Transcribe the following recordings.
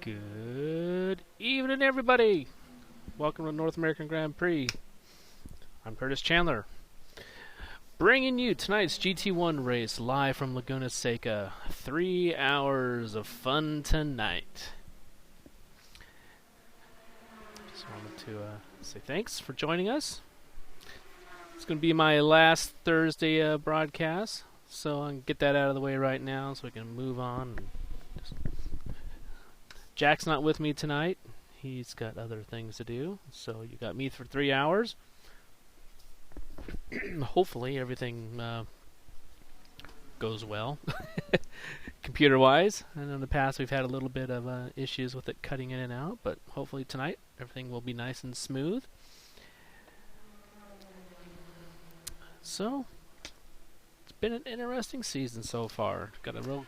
Good evening, everybody. Welcome to North American Grand Prix. I'm Curtis Chandler, bringing you tonight's GT1 race live from Laguna, Seca. 3 hours of fun tonight. Just wanted to say thanks for joining us. It's going to be my last Thursday broadcast, so I'll get that out of the way right now so we can move on. Jack's not with me tonight. He's got other things to do, so you got me for 3 hours. Hopefully everything goes well, computer-wise. And in the past we've had a little bit of issues with it cutting in and out, but hopefully tonight everything will be nice and smooth. So, it's been an interesting season so far. Got a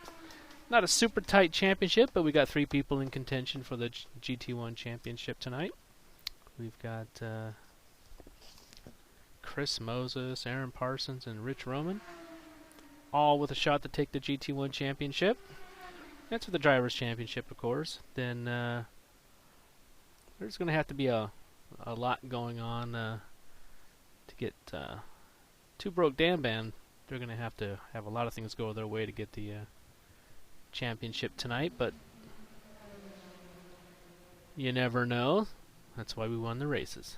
not a super tight championship, but we got 3 people in contention for the GT1 championship tonight. We've got Chris Moses, Aaron Parsons, and Rich Roman, all with a shot to take the GT1 championship. That's for the Drivers' Championship, of course. Then there's going to have to be a lot going on to get Two Broke Dam Band. They're going to have a lot of things go their way to get the championship tonight, but you never know. That's why we won the races.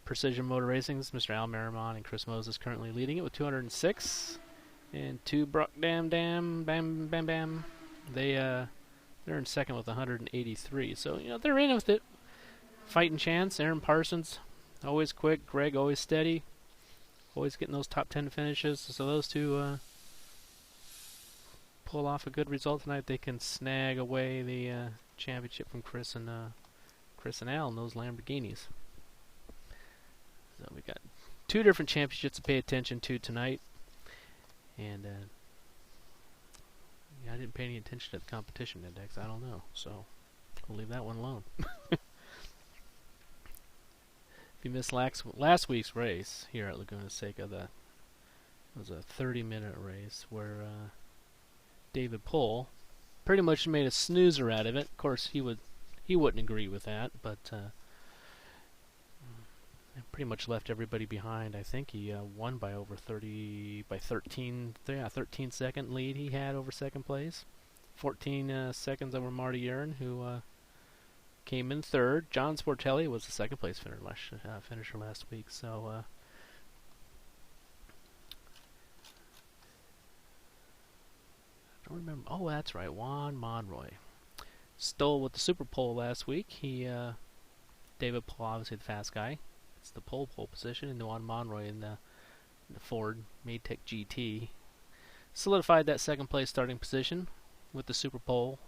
Precision Motor Racing's Mr. Al Marimon and Chris Moses currently leading it with 206, and Two Brook Dam Bam. They're in second with 183. So they're in with it, fighting chance. Aaron Parsons always quick, Greg always steady, always getting those top 10 finishes. So those two pull off a good result tonight, they can snag away the championship from Chris and Al in those Lamborghinis. So we got 2 different championships to pay attention to tonight, and I didn't pay any attention to the competition index. I don't know, so we'll leave that one alone. If you missed last week's race here at Laguna Seca, that was a 30-minute race where David Poel pretty much made a snoozer out of it. Of course, he wouldn't agree with that, but pretty much left everybody behind. I think he won by 13 second lead he had over second place. 14 seconds over Marty Aaron, who came in third. John Sportelli was the second place finisher last week. So I don't remember. Oh, that's right. Juan Monroy stole with the Super Pole last week. David Poel, obviously the fast guy. It's the pole position, and Juan Monroy in the Ford Maytech GT solidified that second place starting position with the Super Pole.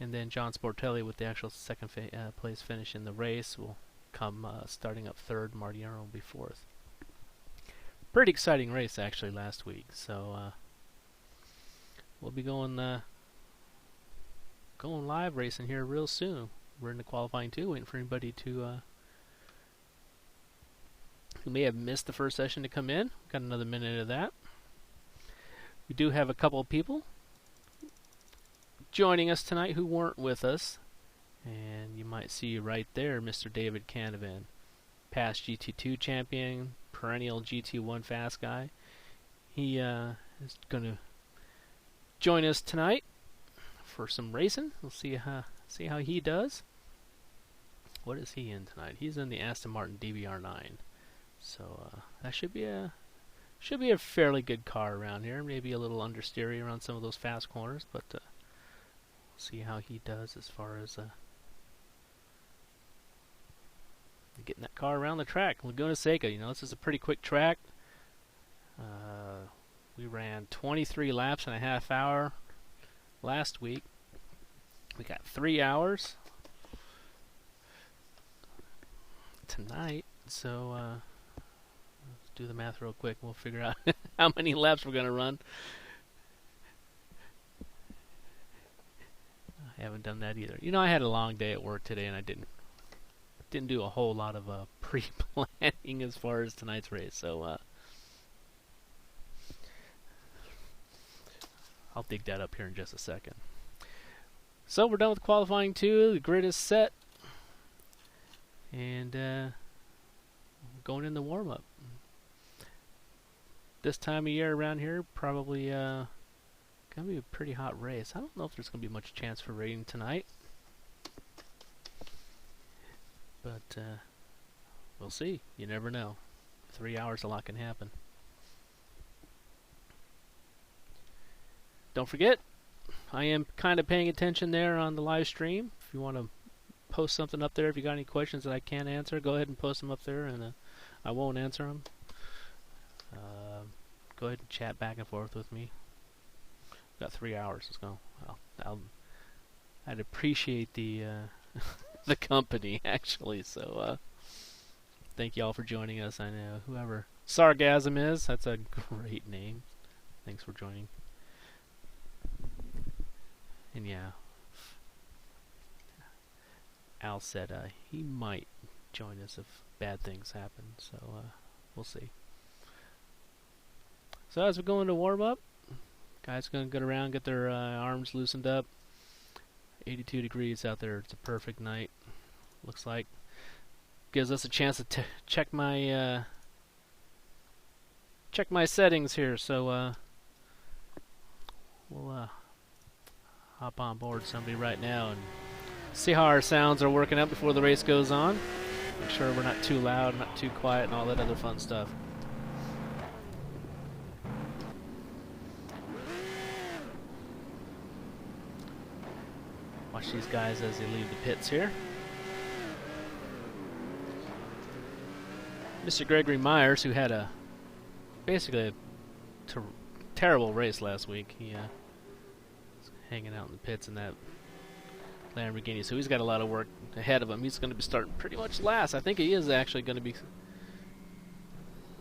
And then John Sportelli with the actual second place finish in the race will come starting up third. Marty Aaron will be fourth. Pretty exciting race actually last week. So we'll be going live racing here real soon. We're in the qualifying too, waiting for anybody to who may have missed the first session to come in. Got another minute of that. We do have a couple of people joining us tonight who weren't with us, and you might see right there Mr. David Canavan, past GT2 champion, perennial GT1 fast guy. He is going to join us tonight for some racing. We'll see how he does. What is he in tonight? He's in the Aston Martin DBR9. So that should be a fairly good car around here. Maybe a little understeery around some of those fast corners, but we'll see how he does as far as getting that car around the track. Laguna Seca, this is a pretty quick track. We ran 23 laps in a half hour last week. We got 3 hours tonight, so let's do the math real quick. We'll figure out how many laps we're going to run. I haven't done that either. I had a long day at work today, and I didn't do a whole lot of pre-planning as far as tonight's race. So I'll dig that up here in just a second. So we're done with qualifying 2. The grid is set. And going in the warm-up. This time of year around here, probably going to be a pretty hot race. I don't know if there's going to be much chance for rain tonight. But we'll see. You never know. 3 hours, a lot can happen. Don't forget, I am kind of paying attention there on the live stream. If you want to post something up there, if you got any questions that I can't answer, go ahead and post them up there, and I won't answer them. Go ahead and chat back and forth with me. We've got 3 hours. Let's go. I'd appreciate the the company, actually. So thank you all for joining us. I know whoever Sargasm is, that's a great name. Thanks for joining. And yeah, Al said he might join us if bad things happen, so we'll see. So as we go into warm-up, guys are going to get around, get their arms loosened up. 82 degrees out there. It's a perfect night, looks like. Gives us a chance to check my settings here, so we'll hop on board somebody right now and see how our sounds are working out before the race goes on. Make sure we're not too loud, not too quiet, and all that other fun stuff. Watch these guys as they leave the pits here. Mr. Gregory Myers, who had basically a terrible race last week, he hanging out in the pits in that Lamborghini, so he's got a lot of work ahead of him. He's going to be starting pretty much last. I think he is actually going to be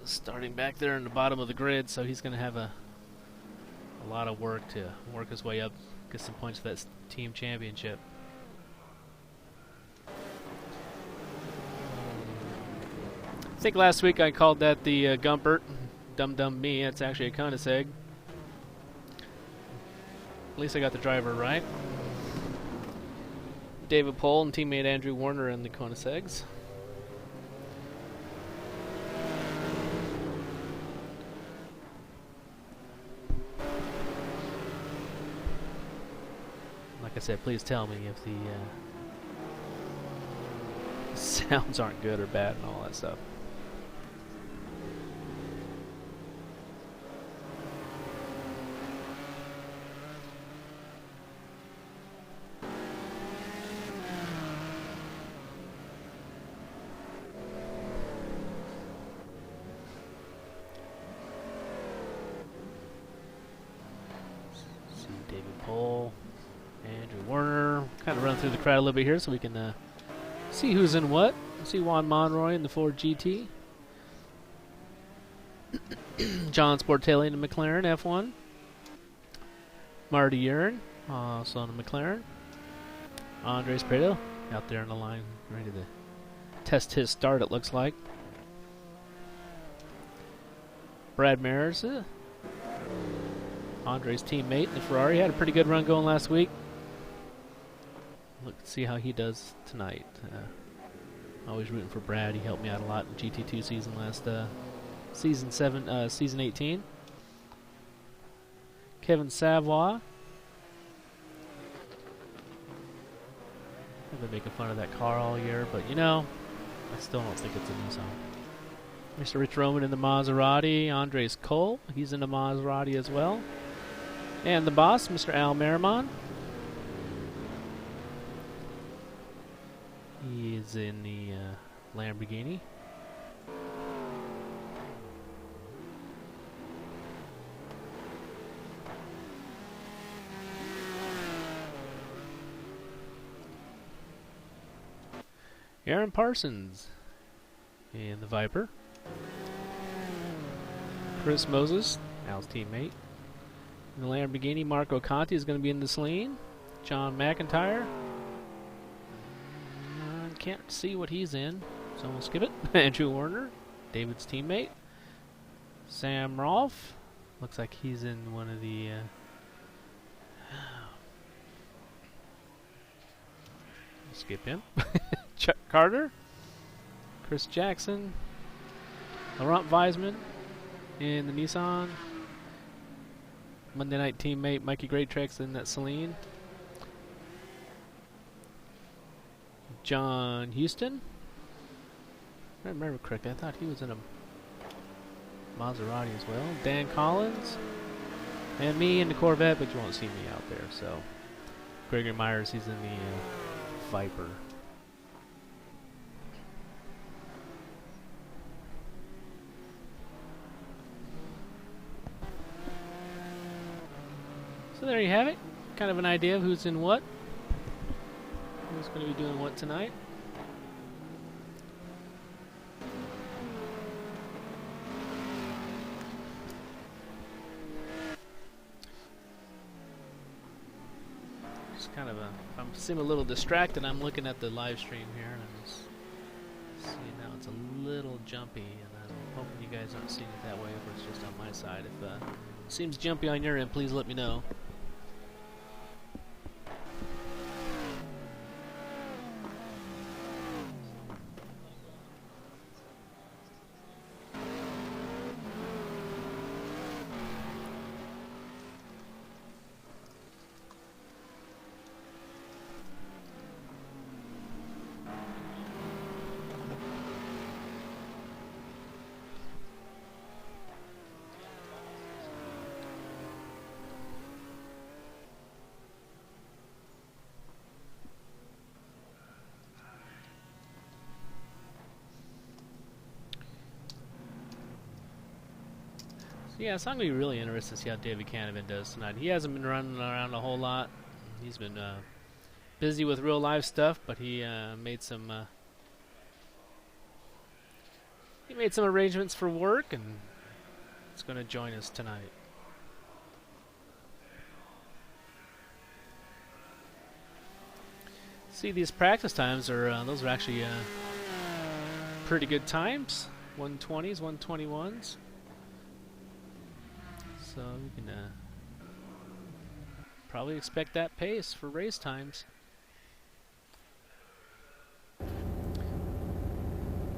starting back there in the bottom of the grid, so he's going to have a lot of work to work his way up, get some points for that team championship. I think last week I called that the Gumpert. Dum me, it's actually a Koenigsegg. At least I got the driver right. David Poel and teammate Andrew Warner in the Koenigsegg's. Like I said, please tell me if the sounds aren't good or bad and all that stuff. Through the crowd a little bit here so we can see who's in what. See Juan Monroy in the Ford GT. John Sportelli in the McLaren F1. Marty Urine, also in the McLaren. Andres Prado out there in the line, ready to test his start, it looks like. Brad Mares, Andre's teammate in the Ferrari, had a pretty good run going last week. Look, see how he does tonight. Always rooting for Brad. He helped me out a lot in GT2 season last season 18. Kevin Savoy. I've been making fun of that car all year, but you know, I still don't think it's a Nissan. Mr. Rich Roman in the Maserati. Andres Cole, he's in the Maserati as well. And the boss, Mr. Al Merriman. He is in the Lamborghini. Aaron Parsons in the Viper. Chris Moses, Al's teammate. In the Lamborghini, Marco Conti is going to be in the Celine. John McIntyre. Can't see what he's in, so we'll skip it. Andrew Warner, David's teammate. Sam Rolfe, looks like he's in one of the Skip him. Chuck Carter, Chris Jackson, Laurent Weisman in the Nissan. Monday night teammate Mikey Greatrex in that Celine. John Houston. If I remember correctly, I thought he was in a Maserati as well. Dan Collins. And me in the Corvette, but you won't see me out there. So, Gregory Myers, he's in the Viper. So there you have it. Kind of an idea of who's in what. Who's going to be doing what tonight. Just kind of a, if I seem a little distracted, I'm looking at the live stream here and I'm just seeing now it's a little jumpy, and I'm hoping you guys aren't seeing it that way, or it's just on my side. If it seems jumpy on your end, please let me know. Yeah, it's not going to be really interesting to see how David Canavan does tonight. He hasn't been running around a whole lot. He's been busy with real life stuff, but he made some arrangements for work, and he's going to join us tonight. See, these practice times are those are actually pretty good times. 120s, 121s. So you can probably expect that pace for race times.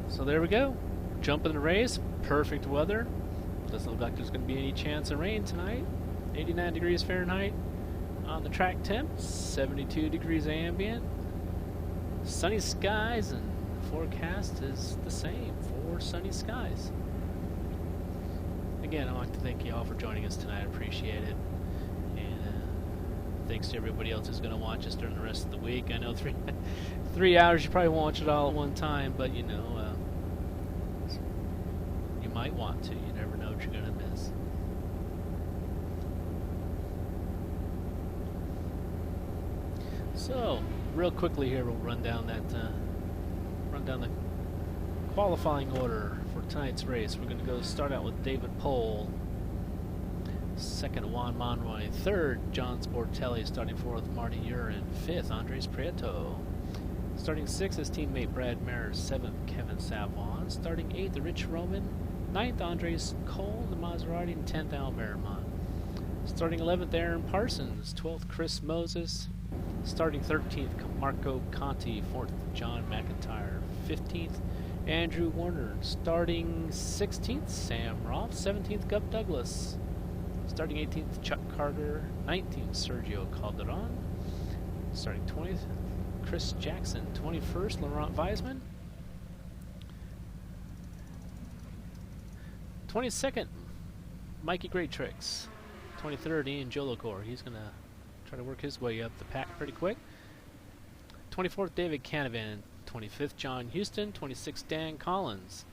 So there we go. Jump in the race. Perfect weather. Doesn't look like there's going to be any chance of rain tonight. 89 degrees Fahrenheit on the track temp. 72 degrees ambient. Sunny skies, and the forecast is the same for sunny skies. Again, I'd like to thank you all for joining us tonight. I appreciate it. And thanks to everybody else who's going to watch us during the rest of the week. I know 3 hours, you probably won't watch it all at one time, but you know, you might want to. You never know what you're going to miss. So, real quickly here, we'll run down the qualifying order for tonight's race. We're going to go start out with David Poel. Second, Juan Monroy. Third, John Sportelli. Starting fourth, Marty Urin. Fifth, Andres Prieto. Starting sixth is teammate Brad Mayer. Seventh, Kevin Savon. Starting eighth, Rich Roman. Ninth, Andres Cole, the Maserati. And 10th, Al Behrman. Starting 11th, Aaron Parsons. 12th, Chris Moses. Starting 13th, Marco Conti. 4th, John McIntyre. 15th, Andrew Warner. Starting 16th, Sam Rolfe. 17th, Gov Douglas. Starting 18th, Chuck Carter. 19th, Sergio Calderon. Starting 20th, Chris Jackson. 21st, Laurent Weisman. 22nd, Mikey Greatrex. 23rd, Ian Jolocor. He's going to try to work his way up the pack pretty quick. 24th, David Canavan. 25th, John Houston. 26th, Dan Collins.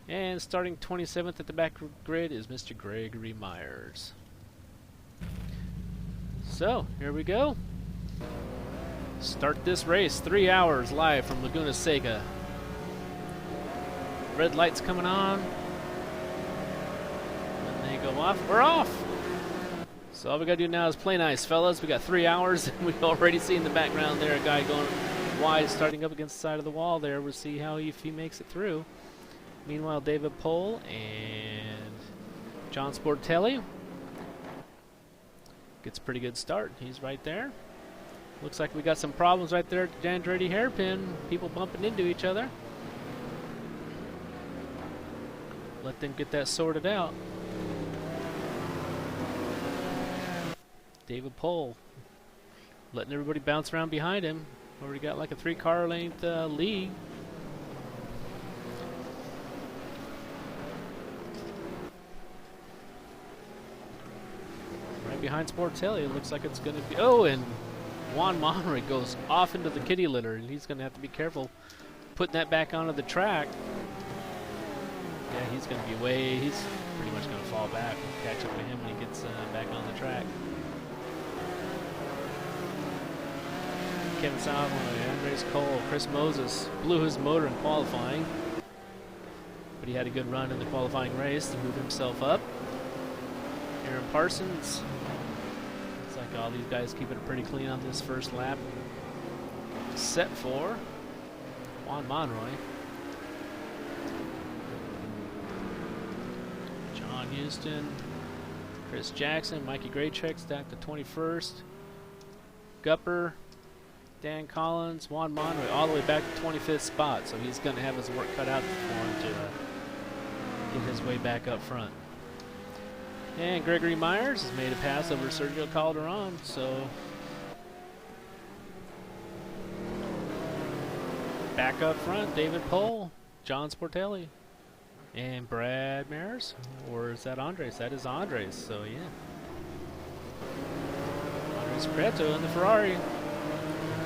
And starting 27th at the back grid is Mr. Gregory Myers. So, here we go. Start this race. 3 hours live from Laguna Seca. Red lights coming on. When they go off, we're off! So all we gotta do now is play nice, fellas. We got 3 hours, and we've already seen in the background there a guy going wide, starting up against the side of the wall there. We'll see how if he makes it through. Meanwhile, David Poel and John Sportelli gets a pretty good start. He's right there. Looks like we got some problems right there at the Andretti hairpin. People bumping into each other. Let them get that sorted out. David Poel letting everybody bounce around behind him. Already got like a 3-car length lead. Right behind Sportelli, it looks like it's going to be... Oh, and Juan Monroy goes off into the kitty litter, and he's going to have to be careful putting that back onto the track. Yeah, he's going to be away. He's pretty much going to fall back. We'll catch up to him when he gets back on the track. Kevin Savoy, Andres Cole, Chris Moses blew his motor in qualifying, but he had a good run in the qualifying race to move himself up. Aaron Parsons, looks like all these guys keeping it pretty clean on this first lap. Set for Juan Monroy. John Houston, Chris Jackson, Mikey Graycheck stacked to 21st. Gupper, Dan Collins, Juan Monroy, all the way back to 25th spot, so he's going to have his work cut out for him to get his way back up front. And Gregory Myers has made a pass over Sergio Calderon, so back up front, David Poel, John Sportelli, and Brad Maris, or is that Andres? That is Andres, so yeah. Andres Prieto in the Ferrari.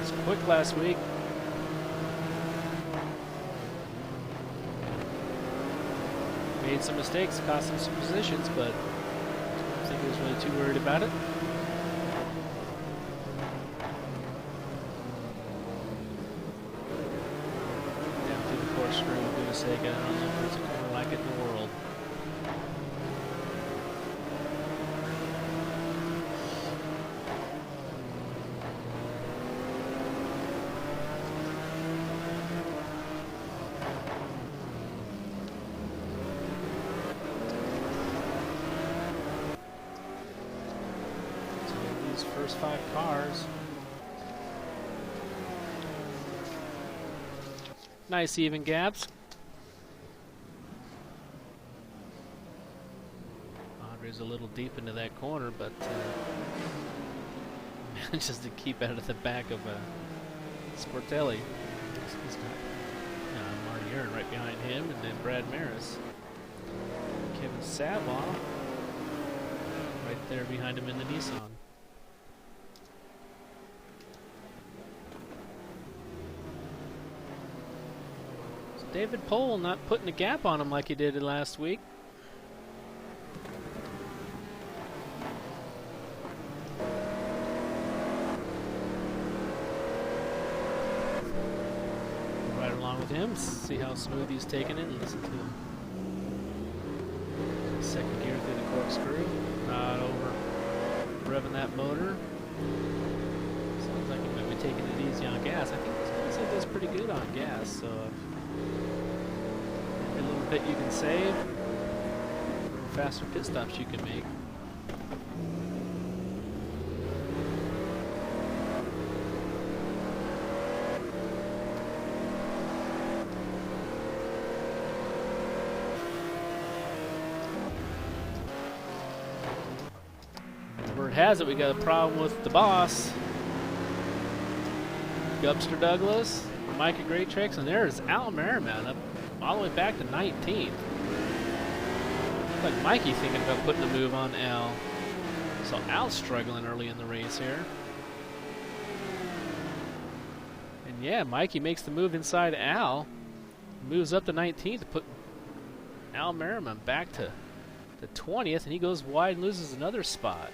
It's quick last week. Made some mistakes, cost him some positions, but I don't think he was really too worried about it. Down through the corkscrew, Laguna Seca. I don't know if there's a corner like it in the world. First 5 cars. Nice even gaps. Andre's a little deep into that corner, but manages to keep out of the back of Sportelli. He's got Marty Aaron right behind him, and then Brad Maris. Kevin Savoy right there behind him in the Nissan. David Poel not putting a gap on him like he did last week. Right along with him, see how smooth he's taking it, and listen to him. Second gear through the corkscrew, not over revving that motor. Sounds like he might be taking it easy on gas. I think this guy does pretty good on gas, so a little bit you can save, faster pit stops you can make. Word has it we got a problem with the boss. Gupster Douglas, Micah Graychex, and there's Al Merriman up all the way back to 19th. Like Mikey thinking about putting a move on Al. So Al's struggling early in the race here. And yeah, Mikey makes the move inside Al. Moves up to 19th to put Al Merriman back to the 20th, and he goes wide and loses another spot.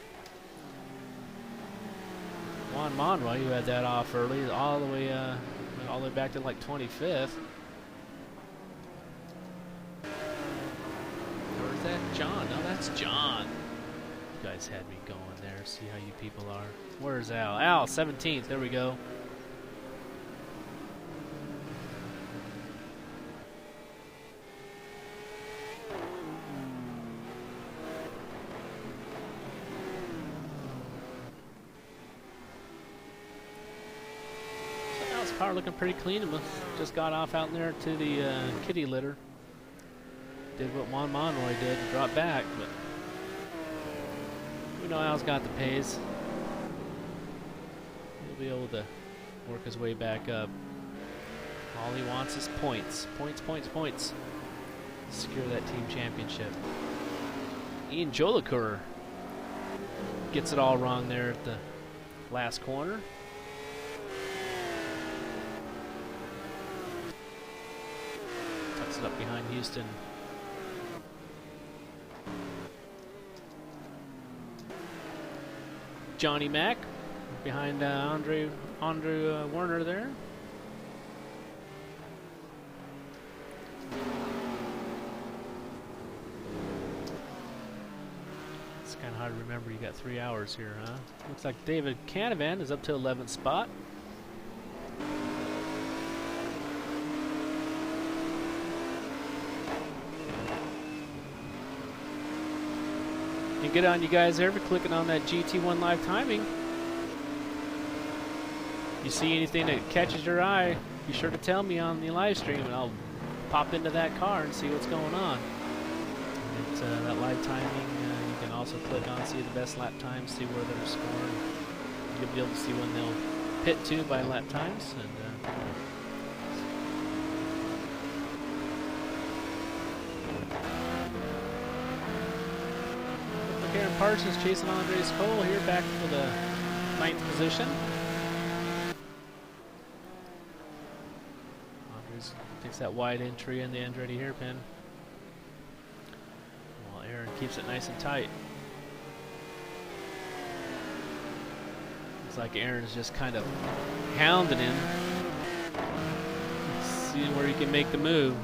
Juan Monroy, who had that off early, all the way back to like 25th. Or is that John? No, that's John. You guys had me going there. See how you people are. Where's Al? Al, 17th. There we go. car looking pretty clean. It just got off out in there to the kitty litter. Did what Juan Monroy did and dropped back, but we know Al's got the pace. He'll be able to work his way back up. All he wants is points. Points, points, points. Secure that team championship. Ian Jolicoeur gets it all wrong there at the last corner. Tucks it up behind Houston. Johnny Mack behind Andrew Werner there. It's kind of hard to remember. You got 3 hours here, huh? Looks like David Canavan is up to 11th spot. And good on you guys there for clicking on that GT1 live timing. You see anything that catches your eye, be sure to tell me on the live stream and I'll pop into that car and see what's going on. It's, that live timing, you can also click on see the best lap times, see where they're scoring. You'll be able to see when they'll pit to by lap times. And Aaron Parsons chasing Andres Cole here back for the 9th position. Andres takes that wide entry in the Andretti hairpin. While Aaron keeps it nice and tight. Looks like Aaron's just kind of hounding him. Seeing where he can make the move.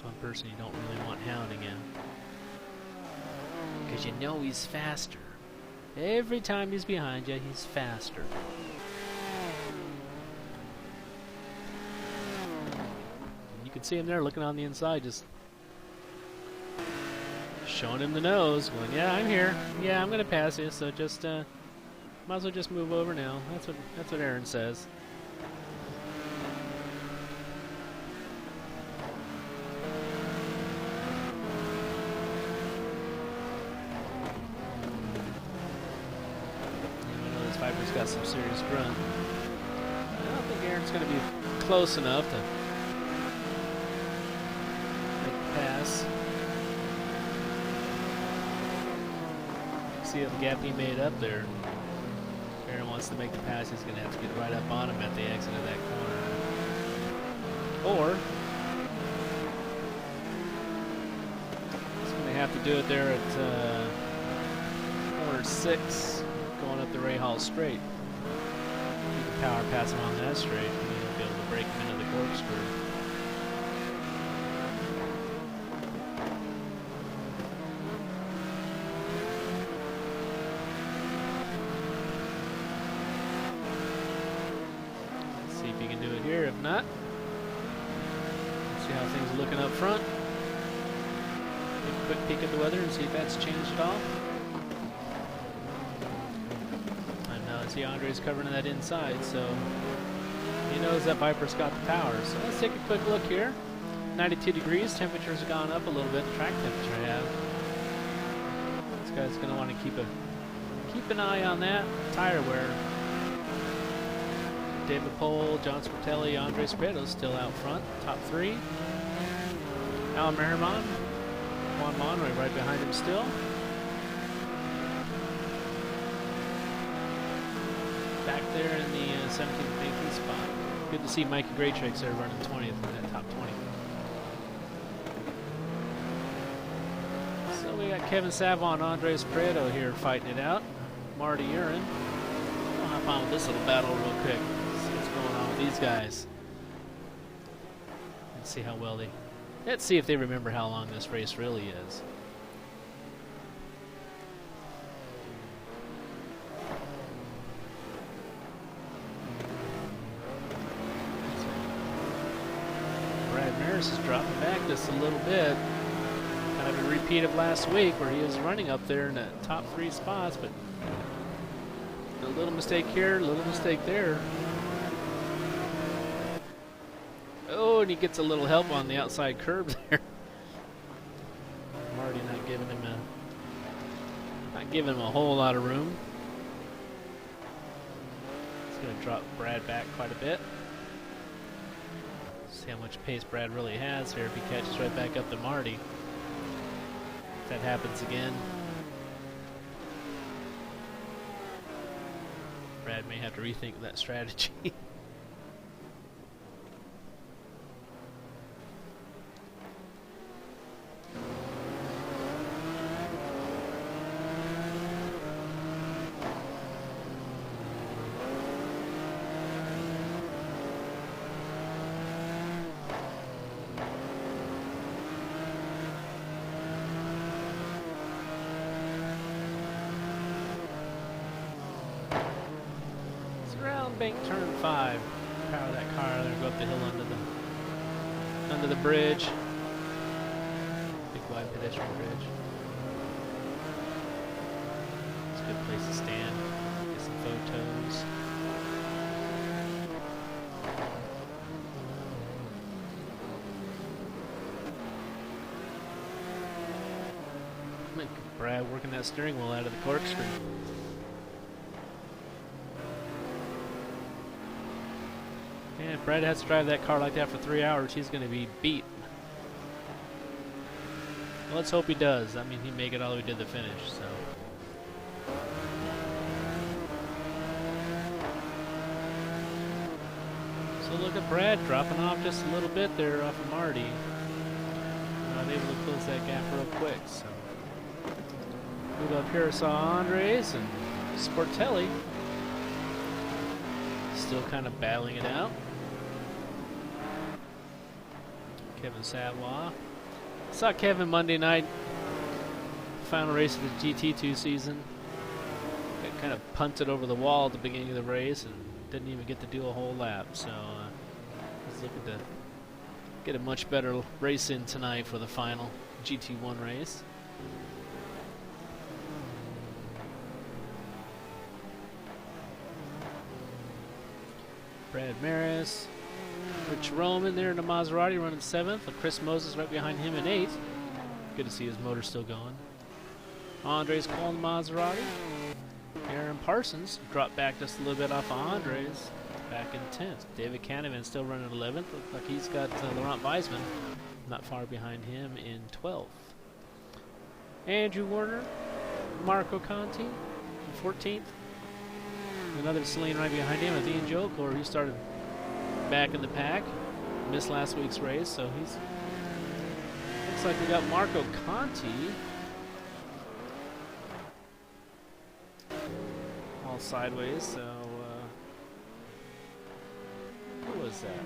One person you don't really want hounding him, because you know he's faster. Every time he's behind you, he's faster. And you can see him there looking on the inside, just showing him the nose, going, "Yeah, I'm here. Yeah, I'm gonna pass you. So just might as well just move over now." That's what Aaron says. Viper's got some serious grunt. I don't think Aaron's going to be close enough to make the pass. See the gap he made up there. If Aaron wants to make the pass, he's going to have to get right up on him at the exit of that corner. Or he's going to have to do it there at corner 6. Going up the Ray Hall straight. Keep the power passing on that straight, and you'll be able to break him into the corkscrew. Let's see if you can do it here. If not, let's see how things are looking up front. Take a quick peek at the weather and see if that's changed at all. See Andre's covering that inside, so he knows that Viper's got the power. So let's take a quick look here. 92 degrees, temperatures have gone up a little bit, the track temperature have. This guy's going to want to keep an eye on that. Tire wear. David Poel, John Sportelli, Andres Prieto still out front, top 3. Al Merriman, Juan Monroy right behind him still. Back there in the 17th, 18th spot. Good to see Mikey Graytrix there running 20th in that top 20. So we got Kevin Savon, Andres Prieto here fighting it out. Marty Urin. I'll hop on with this little battle real quick. See what's going on with these guys. Let's see how well they... Let's see if they remember how long this race really is. Maris is dropping back just a little bit. Kind of a repeat of last week where he was running up there in the top 3 spots, but a little mistake here, a little mistake there. Oh, and he gets a little help on the outside curb there. Marty not giving him a whole lot of room. It's going to drop Brad back quite a bit. See how much pace Brad really has here if he catches right back up to Marty. If that happens again, Brad may have to rethink that strategy. Bank turn 5. Power that car there, go up the hill under the bridge. Big wide pedestrian bridge. It's a good place to stand. Get some photos. Look, Brad working that steering wheel out of the corkscrew. And if Brad has to drive that car like that for 3 hours, he's going to be beat. Well, let's hope he does. I mean, he may get all the way to the finish, so. So look at Brad dropping off just a little bit there off of Marty. Not able to close that gap real quick, so. Move up here, saw Andres and Sportelli. Still kind of battling it out. Kevin Savoy. Saw Kevin Monday night, final race of the GT2 season. Got kind of punted over the wall at the beginning of the race and didn't even get to do a whole lap. So he's looking to get a much better race in tonight for the final GT1 race. Brad Maris, Rich Roman there in the Maserati running 7th, with Chris Moses right behind him in 8th. Good to see his motor still going. Andres Cole in the Maserati. Aaron Parsons dropped back just a little bit off of Andres, back in 10th. David Canavan still running 11th. Looks like he's got Laurent Weisman not far behind him in 12th. Andrew Warner, Marco Conti in 14th. Another Celine right behind him with Ian Joker. He started back in the pack. Missed last week's race, so he's. Looks like we got Marco Conti. All sideways, so. Who was that?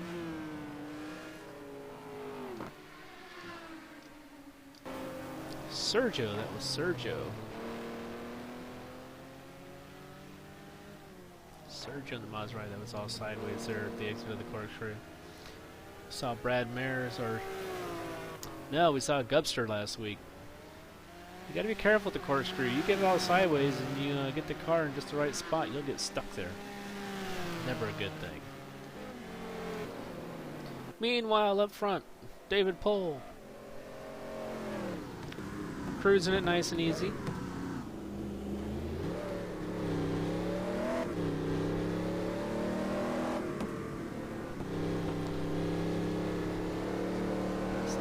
Sergio, that was Sergio. Sergio in the Maserati, that was all sideways there at the exit of the corkscrew. Saw Brad Mares, or no, we saw Gubster last week. You got to be careful with the corkscrew. You get it all sideways and you get the car in just the right spot, you'll get stuck there. Never a good thing. Meanwhile, up front, David Poel. Cruising it nice and easy.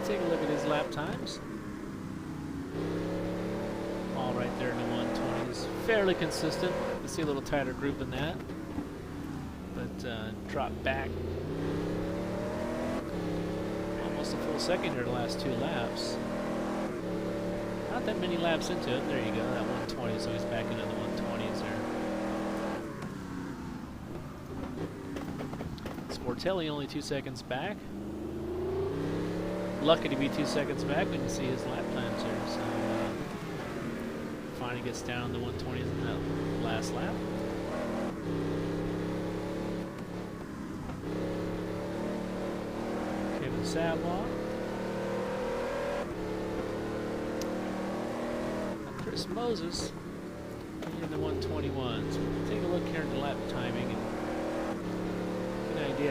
Take a look at his lap times. All right there in the 120s. Fairly consistent. You see a little tighter group in that. But drop back. Almost a full second here the last 2 laps. Not that many laps into it. There you go, that 120, so he's back into the 120s there. Sportelli only 2 seconds back. Lucky to be 2 seconds back when you see his lap times here. So finally gets down the 120s in that last lap. Kevin Savoy. Chris Moses in the 121. So take a look here at the lap timing and get an idea.